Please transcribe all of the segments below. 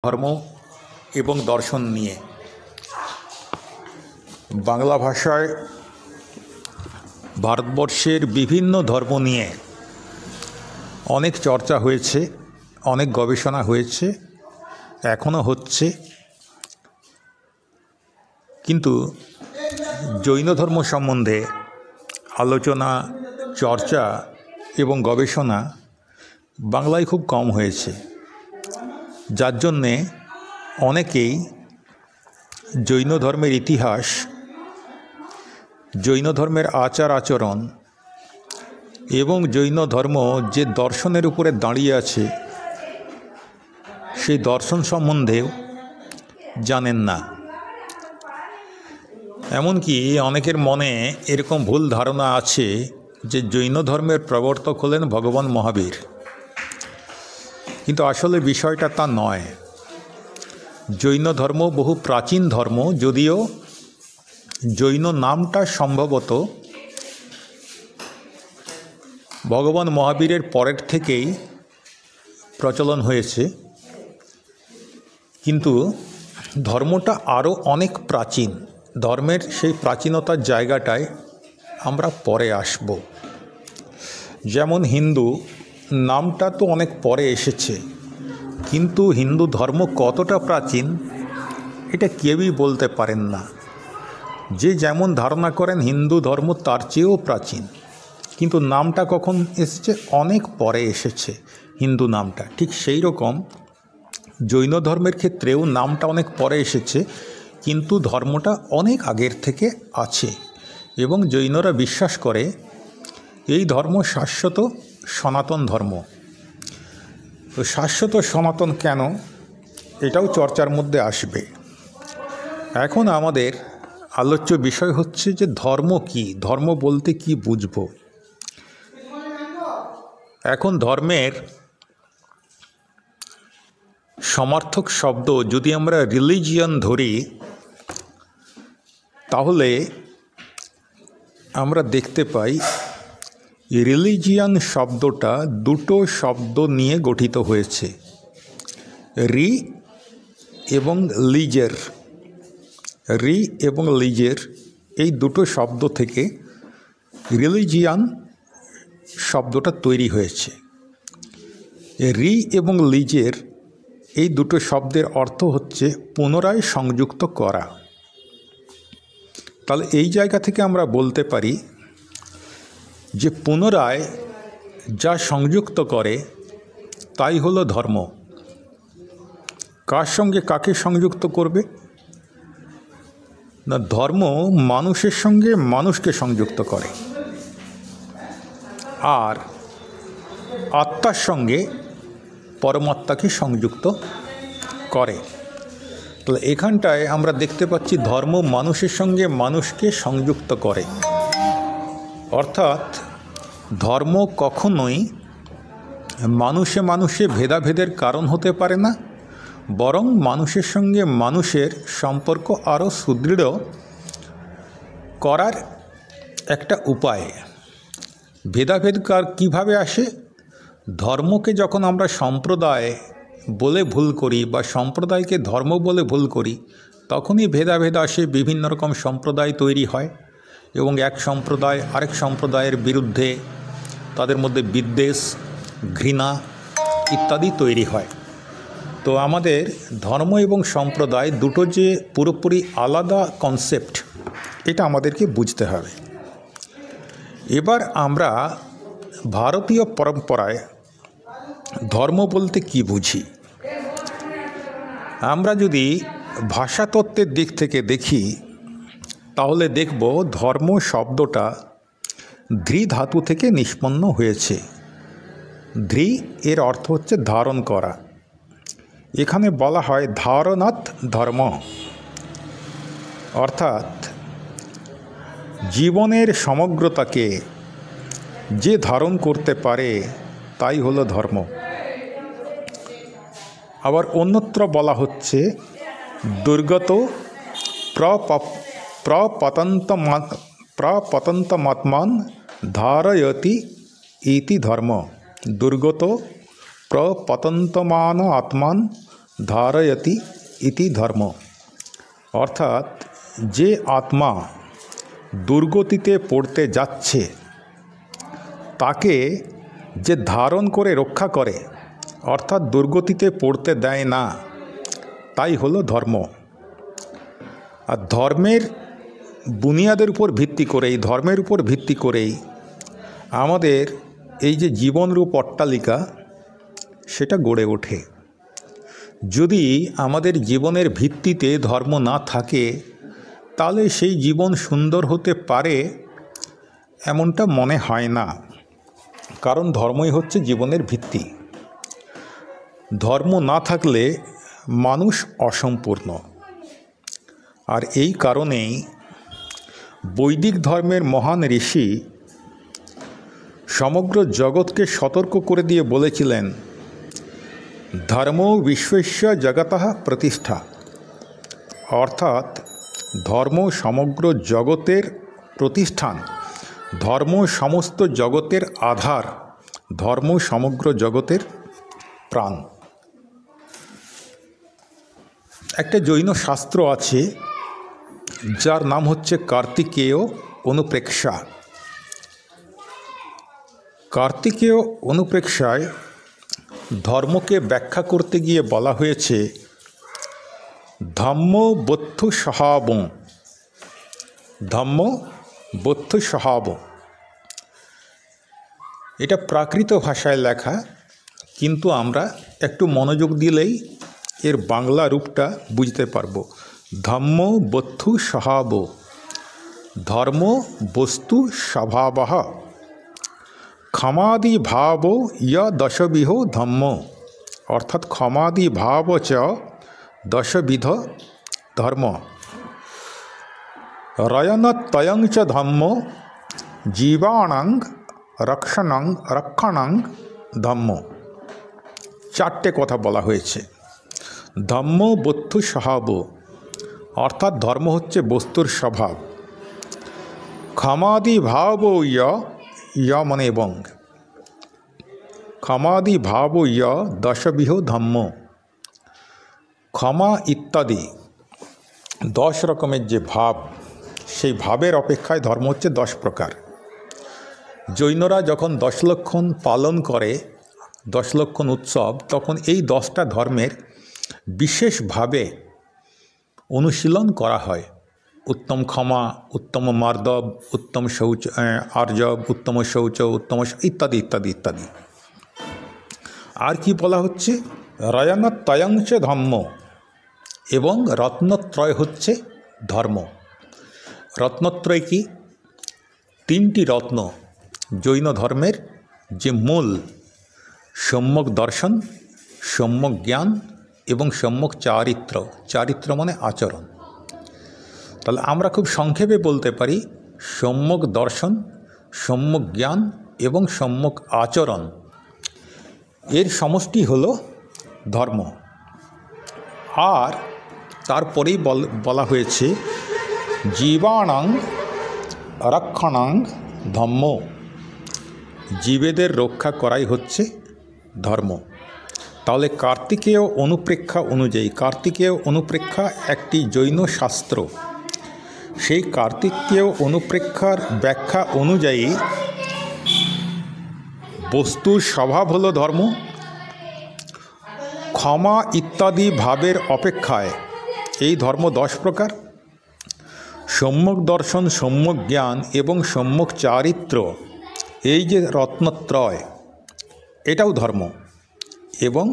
ধর্ম এবং দর্শন নিয়ে বাংলা ভাষায় ভারতবর্ষের বিভিন্ন ধর্ম নিয়ে অনেক চর্চা হয়েছে, অনেক গবেষণা হয়েছে, এখনও হচ্ছে। কিন্তু জৈন ধর্ম সম্বন্ধে আলোচনা, চর্চা এবং গবেষণা বাংলায় খুব কম হয়েছে, যার জন্যে অনেকেই জৈন ধর্মের ইতিহাস, জৈন ধর্মের আচার আচরণ এবং জৈন ধর্ম যে দর্শনের উপরে দাঁড়িয়ে আছে সেই দর্শন সম্বন্ধেও জানেন না। এমনকি অনেকের মনে এরকম ভুল ধারণা আছে যে জৈন ধর্মের প্রবর্তক হলেন ভগবান মহাবীর, কিন্তু আসলে বিষয়টা তা নয়। জৈন ধর্ম বহু প্রাচীন ধর্ম, যদিও জৈন নামটা সম্ভবত ভগবান মহাবীরের পরের থেকেই প্রচলন হয়েছে, কিন্তু ধর্মটা আরও অনেক প্রাচীন। ধর্মের সেই প্রাচীনতার জায়গাটায় আমরা পরে আসব। যেমন হিন্দু নামটা তো অনেক পরে এসেছে, কিন্তু হিন্দু ধর্ম কতটা প্রাচীন এটা কেউই বলতে পারেন না। যে যেমন ধারণা করেন হিন্দু ধর্ম তার চেয়েও প্রাচীন, কিন্তু নামটা কখন এসেছে? অনেক পরে এসেছে হিন্দু নামটা। ঠিক সেই রকম জৈন ধর্মের ক্ষেত্রেও নামটা অনেক পরে এসেছে, কিন্তু ধর্মটা অনেক আগের থেকে আছে এবং জৈনরা বিশ্বাস করে এই ধর্ম শাশ্বত সনাতন ধর্ম। তো শাশ্বত সনাতন কেন, এটাও চর্চার মধ্যে আসবে। এখন আমাদের আলোচ্য বিষয় হচ্ছে যে ধর্ম কি, ধর্ম বলতে কি বুঝব। এখন ধর্মের সমার্থক শব্দ যদি আমরা রিলিজিয়ন ধরি, তাহলে আমরা দেখতে পাই রিলিজিয়ান শব্দটা দুটো শব্দ নিয়ে গঠিত হয়েছে, রি এবং লিজের। রি এবং লিজের এই দুটো শব্দ থেকে রিলিজিয়ান শব্দটা তৈরি হয়েছে। রি এবং লিজের এই দুটো শব্দের অর্থ হচ্ছে পুনরায় সংযুক্ত করা। তাহলে এই জায়গা থেকে আমরা বলতে পারি যে পুনরায় যা সংযুক্ত করে তাই হলো ধর্ম। কার সঙ্গে কাকে সংযুক্ত করবে না? ধর্ম মানুষের সঙ্গে মানুষকে সংযুক্ত করে, আর আত্মার সঙ্গে পরমাত্মাকে সংযুক্ত করে। তাহলে এখানটায় আমরা দেখতে পাচ্ছি ধর্ম মানুষের সঙ্গে মানুষকে সংযুক্ত করে, অর্থাৎ ধর্ম কখনোই মানুষে মানুষে ভেদাভেদের কারণ হতে পারে না, বরং মানুষের সঙ্গে মানুষের সম্পর্ক আরও সুদৃঢ় করার একটা উপায়। ভেদাভেদ কীভাবে আসে? ধর্মকে যখন আমরা সম্প্রদায় বলে ভুল করি বা সম্প্রদায়কে ধর্ম বলে ভুল করি, তখনই ভেদাভেদ আসে, বিভিন্ন রকম সম্প্রদায় তৈরি হয় এবং এক সম্প্রদায় আরেক সম্প্রদায়ের বিরুদ্ধে তাদের মধ্যে বিদ্বেষ, ঘৃণা ইত্যাদি তৈরি হয়। তো আমাদের ধর্ম এবং সম্প্রদায় দুটো যে পুরোপুরি আলাদা কনসেপ্ট, এটা আমাদেরকে বুঝতে হবে। এবার আমরা ভারতীয় পরম্পরায় ধর্ম বলতে কি বুঝি। আমরা যদি ভাষাতত্ত্বের দিক থেকে দেখি, তাহলে দেখব ধর্ম শব্দটা ধৃ ধাতু থেকে নিষ্পন্ন হয়েছে। ধৃ এর অর্থ হচ্ছে ধারণ করা। এখানে বলা হয় ধারণাৎ ধর্ম, অর্থাৎ জীবনের সমগ্রতাকে যে ধারণ করতে পারে তাই হলো ধর্ম। আবার অন্যত্র বলা হচ্ছে দুর্গত প্রপতন্তমাত্মান ধারয়তি ইতি ধর্ম। দুর্গত প্রপতন্তমান আত্মান ধারয়তি ইতি ধর্ম। অর্থাৎ যে আত্মা দুর্গতিতে পড়তে যাচ্ছে তাকে যে ধারণ করে রক্ষা করে, অর্থাৎ দুর্গতিতে পড়তে দেয় না, তাই হলো ধর্ম। আর ধর্মের বুনিয়াদের উপর ভিত্তি করেই, ধর্মের উপর ভিত্তি করেই আমাদের এই যে জীবনরূপ অট্টালিকা সেটা গড়ে ওঠে। যদি আমাদের জীবনের ভিত্তিতে ধর্ম না থাকে তাহলে সেই জীবন সুন্দর হতে পারে এমনটা মনে হয় না, কারণ ধর্মই হচ্ছে জীবনের ভিত্তি। ধর্ম না থাকলে মানুষ অসম্পূর্ণ। আর এই কারণেই বৈদিক ধর্মের মহান ঋষি সমগ্র জগৎকে সতর্ক করে দিয়ে বলেছিলেন, ধর্ম বিশ্বস্য জগতঃ প্রতিষ্ঠা। অর্থাৎ ধর্ম সমগ্র জগতের প্রতিষ্ঠান, ধর্ম সমস্ত জগতের আধার, ধর্ম সমগ্র জগতের প্রাণ। একটা জৈন শাস্ত্র আছে যার নাম হচ্ছে কার্তিকেয় অনুপ্রেক্ষা। কার্তিকেয় অনুপ্রেক্ষায় ধর্মকে ব্যাখ্যা করতে গিয়ে বলা হয়েছে, ধম্ম বত্থু স্বভাব, ধম্ম বত্থু স্বভাব। এটা প্রাকৃত ভাষায় লেখা, কিন্তু আমরা একটু মনোযোগ দিলেই এর বাংলা রূপটা বুঝতে পারবো। ধম্ম বত্থু স্বভাব, ধর্ম বস্তু স্বভাবঃ, ক্ষমাদি ভাব ইয় দশবিধ ধম্ম। অর্থাৎ ক্ষমাদি ভাব চ দশবিধ ধর্ম। রয়নত্যয়ং চ ধম্ম জীবানাং রক্ষণাং ধম্ম। চারটে কথা বলা হয়েছে। ধম্ম বস্তু স্বভাব, অর্থাৎ ধর্ম হচ্ছে বস্তুর স্বভাব। ক্ষমাদি ভাব ইয় মানে এবং, ক্ষমাদি ভাব ইয় দশবিধ ধম্ম। ক্ষমা ইত্যাদি 10 রকমের যে ভাব, সেই ভাবের অপেক্ষায় ধর্ম হচ্ছে 10 প্রকার। জৈনরা যখন 10 লক্ষণ পালন করে, 10 লক্ষণ উৎসব, তখন এই 10টা ধর্মের বিশেষভাবে অনুশীলন করা হয়। উত্তম ক্ষমা, উত্তম মার্দব, উত্তম শৌচ, আর্জব, উত্তম শৌচ, উত্তম ইত্যাদি ইত্যাদি ইত্যাদি। আর কি বলা হচ্ছে? রয়নত্যয়ং চ ধম্ম, এবং রত্নত্রয় হচ্ছে ধর্ম। রত্নত্রয় কি? 3টি রত্ন জৈন ধর্মের যে মূল, সম্যক দর্শন, সম্যক জ্ঞান এবং সম্যক চারিত্র। চারিত্র মানে আচরণ। তাহলে আমরা খুব সংক্ষেপে বলতে পারি, সম্যক দর্শন, সম্যক জ্ঞান এবং সম্যক আচরণ, এর সমষ্টি হলো ধর্ম। আর তারপরেই বলা হয়েছে জীবানাং রক্ষণাং ধম্ম। জীবেদের রক্ষা করাই হচ্ছে ধর্ম। তাহলে কার্তিকেয় অনুপ্রেক্ষা অনুযায়ী, কার্তিকেয় অনুপ্রেক্ষা একটি জৈন শাস্ত্র, সেই কার্তিকেয় অনুপ্রেক্ষার ব্যাখ্যা অনুযায়ী বস্তুর স্বভাব হলো ধর্ম। ক্ষমা ইত্যাদি ভাবের অপেক্ষায় এই ধর্ম 10 প্রকার। সম্যক দর্শন, সম্যক জ্ঞান এবং সম্যক চারিত্র, এই যে রত্নত্রয়, এটাও ধর্ম। এবং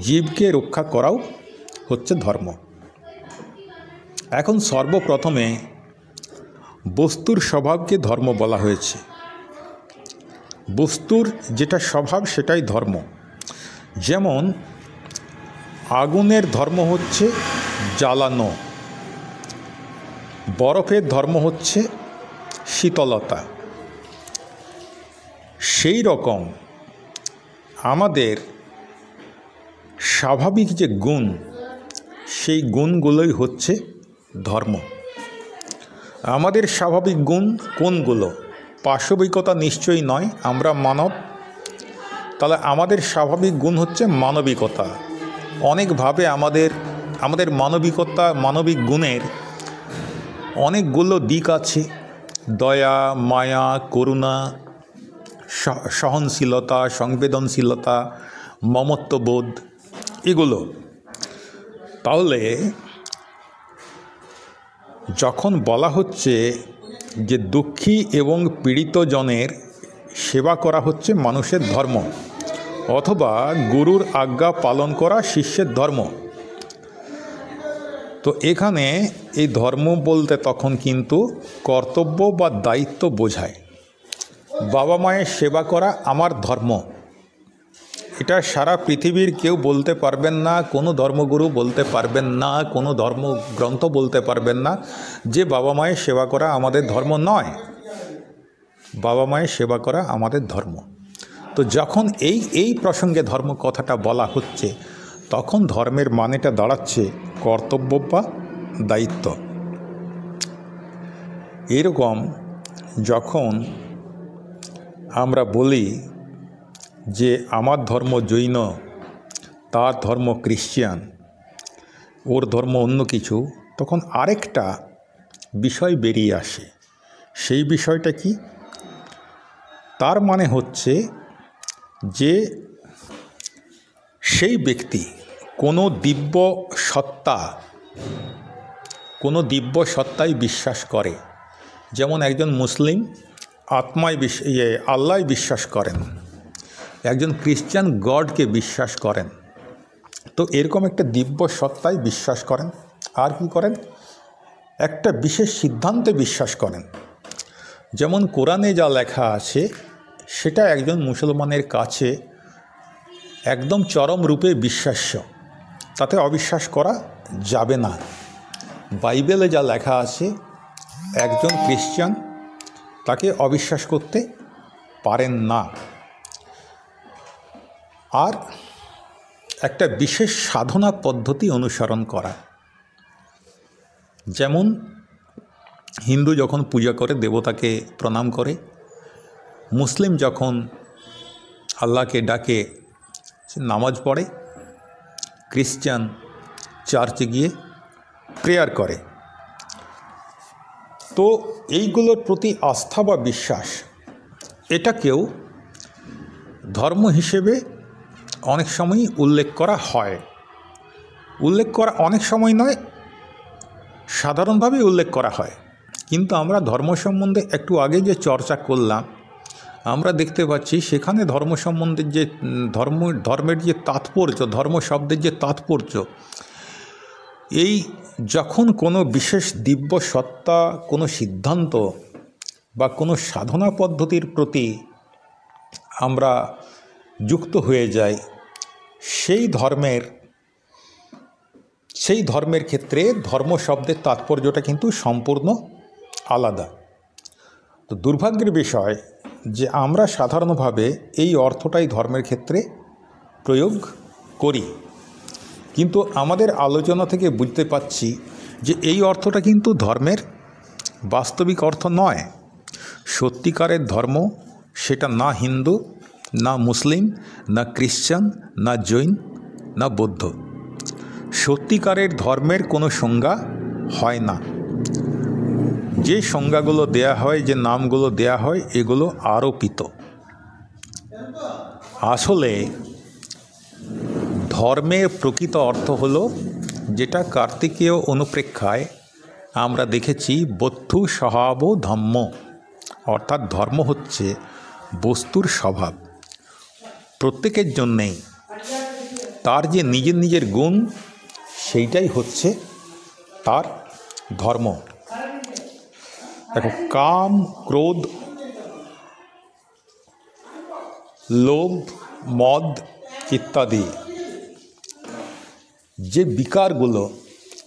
জীবকে রক্ষা করাও হচ্ছে ধর্ম। এখন সর্বপ্রথমে বস্তুর স্বভাবকে ধর্ম বলা হয়েছে। বস্তুর যেটা স্বভাব সেটাই ধর্ম। যেমন আগুনের ধর্ম হচ্ছে জ্বালানো, বরফের ধর্ম হচ্ছে শীতলতা। সেই রকম আমাদের স্বাভাবিক যে গুণ, সেই গুণগুলোই হচ্ছে ধর্ম। আমাদের স্বাভাবিক গুণ কোনগুলো? পাশবিকতা নিশ্চয়ই নয়, আমরা মানব। তাহলে আমাদের স্বাভাবিক গুণ হচ্ছে মানবিকতা। অনেকভাবে আমাদের মানবিকতা, মানবিক গুণের অনেকগুলো দিক আছে। দয়া, মায়া, করুণা, সহনশীলতা, সংবেদনশীলতা, মমত্ববোধ, এগুলো। তাহলে যখন বলা হচ্ছে যে দুঃখী এবং পীড়িত জনের সেবা করা হচ্ছে মানুষের ধর্ম, অথবা গুরুর আজ্ঞা পালন করা শিষ্যের ধর্ম, তো এখানে এই ধর্ম বলতে তখন কিন্তু কর্তব্য বা দায়িত্ব বোঝায়। বাবা মায়ের সেবা করা আমার ধর্ম, এটা সারা পৃথিবীর কেউ বলতে পারবেন না, কোনো ধর্মগুরু বলতে পারবেন না, কোনো ধর্মগ্রন্থ বলতে পারবেন না যে বাবা মায়ের সেবা করা আমাদের ধর্ম নয়। বাবা মায়ের সেবা করা আমাদের ধর্ম। তো যখন এই প্রসঙ্গে ধর্ম কথাটা বলা হচ্ছে, তখন ধর্মের মানেটা দাঁড়াচ্ছে কর্তব্য বা দায়িত্ব। এরকম যখন আমরা বলি যে আমার ধর্ম জৈন, তার ধর্ম খ্রিশ্চান, ওর ধর্ম অন্য কিছু, তখন আরেকটা বিষয় বেরিয়ে আসে। সেই বিষয়টা কি? তার মানে হচ্ছে যে সেই ব্যক্তি কোনো দিব্য সত্তায় বিশ্বাস করে। যেমন একজন মুসলিম আল্লাহয় বিশ্বাস করেন, একজন খ্রিস্টান গডকে বিশ্বাস করেন। তো এরকম একটা দিব্য সত্তায় বিশ্বাস করেন। আর কি করেন? একটা বিশেষ সিদ্ধান্তে বিশ্বাস করেন। যেমন কোরআনে যা লেখা আছে সেটা একজন মুসলমানের কাছে একদম চরম রূপে বিশ্বাস্য, তাতে অবিশ্বাস করা যাবে না। বাইবেলে যা লেখা আছে একজন খ্রিস্টান তাকে অবিশ্বাস করতে পারেন না। আর একটা বিশেষ সাধনা পদ্ধতি অনুসরণ করা। যেমন হিন্দু যখন পূজা করে, দেবতাকে প্রণাম করে, মুসলিম যখন আল্লাহকে ডাকে নামাজ পড়ে, খ্রিস্টান চার্চে গিয়ে প্রেয়ার করে। তো এইগুলোর প্রতি আস্থা বা বিশ্বাস, এটাকেও ধর্ম হিসেবে অনেক সময়ই উল্লেখ করা হয়। উল্লেখ করা অনেক সময় নয়, সাধারণভাবেই উল্লেখ করা হয়। কিন্তু আমরা ধর্ম সম্বন্ধে একটু আগে যে চর্চা করলাম, আমরা দেখতে পাচ্ছি সেখানে ধর্ম সম্বন্ধে যে ধর্মের যে তাৎপর্য, ধর্ম শব্দের যে তাৎপর্য, এই যখন কোনো বিশেষ দিব্য সত্তা, কোনো সিদ্ধান্ত বা কোনো সাধনা পদ্ধতির প্রতি আমরা যুক্ত হয়ে যাই, সেই ধর্মের ক্ষেত্রে ধর্ম শব্দের তাৎপর্যটা কিন্তু সম্পূর্ণ আলাদা। তো দুর্ভাগ্যের বিষয় যে আমরা সাধারণভাবে এই অর্থটাই ধর্মের ক্ষেত্রে প্রয়োগ করি, কিন্তু আমাদের আলোচনা থেকে বুঝতে পারছি যে এই অর্থটা কিন্তু ধর্মের বাস্তবিক অর্থ নয়। সত্যিকারের ধর্ম সেটা না হিন্দু, না মুসলিম, না খ্রিশ্চান, না জৈন, না বৌদ্ধ। সত্যিকারের ধর্মের কোনো সংজ্ঞা হয় না। যে সংজ্ঞাগুলো দেয়া হয়, যে নামগুলো দেয়া হয়, এগুলো আরোপিত। আসলে ধর্মের প্রকৃত অর্থ হলো যেটা কার্তিকেয় অনুপ্রেক্ষায় আমরা দেখেছি, বস্তু স্বভাব ধম্ম, অর্থাৎ ধর্ম হচ্ছে বস্তুর স্বভাব। প্রত্যেকের জন্যেই তার যে নিজের নিজের গুণ, সেইটাই হচ্ছে তার ধর্ম। দেখো, কাম, ক্রোধ, লোভ, মদ ইত্যাদি যে বিকারগুলো,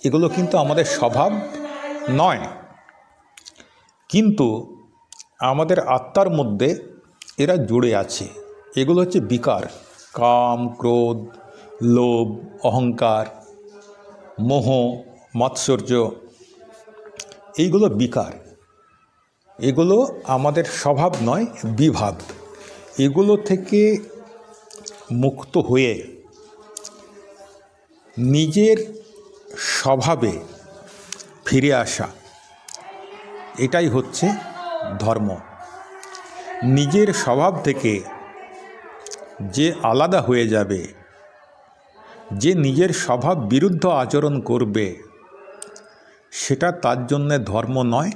এগুলো কিন্তু আমাদের স্বভাব নয়, কিন্তু আমাদের আত্মার মধ্যে এরা জুড়ে আছে। এগুলো হচ্ছে বিকার। কাম, ক্রোধ, লোভ, অহংকার, মোহ, মাৎসর্য, এইগুলো বিকার। এগুলো আমাদের স্বভাব নয়, বিভাব। এগুলো থেকে মুক্ত হয়ে নিজের স্বভাবে ফিরে আসা, এটাই হচ্ছে ধর্ম। নিজের স্বভাব থেকে যে আলাদা হয়ে যাবে, যে নিজের স্বভাব বিরুদ্ধ আচরণ করবে, সেটা তার জন্যে ধর্ম নয়,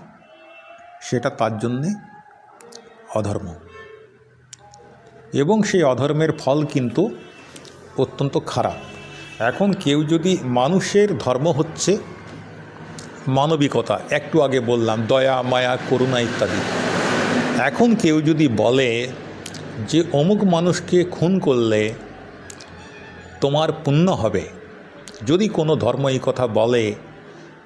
সেটা তার জন্যে অধর্ম। এবং সেই অধর্মের ফল কিন্তু অত্যন্ত খারাপ। এখন কেউ যদি, মানুষের ধর্ম হচ্ছে মানবিকতা, একটু আগে বললাম দয়া, মায়া, করুণা ইত্যাদি। এখন কেউ যদি বলে যে অমুক মানুষকে খুন করলে তোমার পুণ্য হবে, যদি কোনো ধর্ম এই কথা বলে,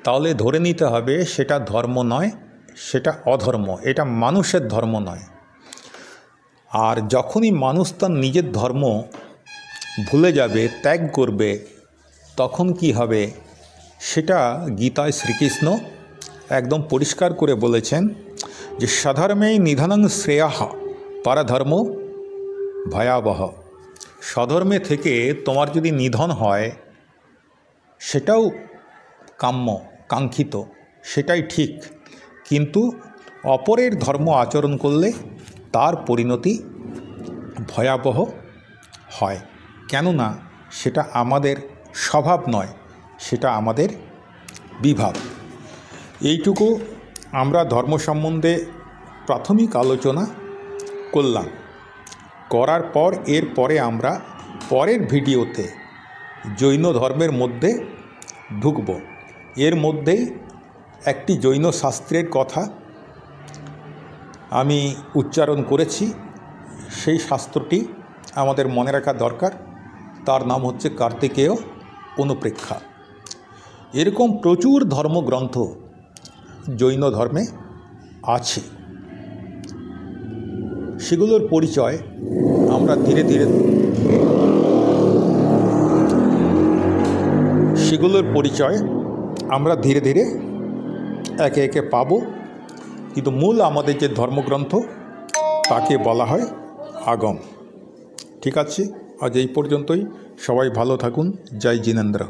তাহলে ধরে নিতে হবে সেটা ধর্ম নয়, সেটা অধর্ম, এটা মানুষের ধর্ম নয়। আর যখনই মানুষ তার নিজের ধর্ম ভুলে যাবে, ত্যাগ করবে, তখন কি হবে সেটা গীতায় শ্রীকৃষ্ণ একদম পরিষ্কার করে বলেছেন যে স্বধর্মেই নিধনং শ্রেয়ঃ পরধর্ম ভয়াবহ। স্বধর্মে থেকে তোমার যদি নিধন হয়, সেটাও কাম্য, কাঙ্ক্ষিত, সেটাই ঠিক, কিন্তু অপরের ধর্ম আচরণ করলে তার পরিণতি ভয়াবহ হয়। কেননা সেটা আমাদের স্বভাব নয়, সেটা আমাদের বিভাগ। এইটুকু আমরা ধর্ম সম্বন্ধে প্রাথমিক আলোচনা করলাম। করার পর এরপরে আমরা পরের ভিডিওতে জৈন ধর্মের মধ্যে ঢুকব। এর মধ্যেই একটি জৈন শাস্ত্রের কথা আমি উচ্চারণ করেছি, সেই শাস্ত্রটি আমাদের মনে রাখা দরকার। তার নাম হচ্ছে কার্তিকেয় অনুপ্রেক্ষা। এরকম প্রচুর ধর্মগ্রন্থ জৈন ধর্মে আছে, সেগুলোর পরিচয় আমরা ধীরে ধীরে একে একে পাব। কিন্তু মূল আমাদের যে ধর্মগ্রন্থ, তাকে বলা হয় আগম। ঠিক আছে, আজ এই পর্যন্তই। সবাই ভালো থাকুন। জয় জিনেন্দ্র।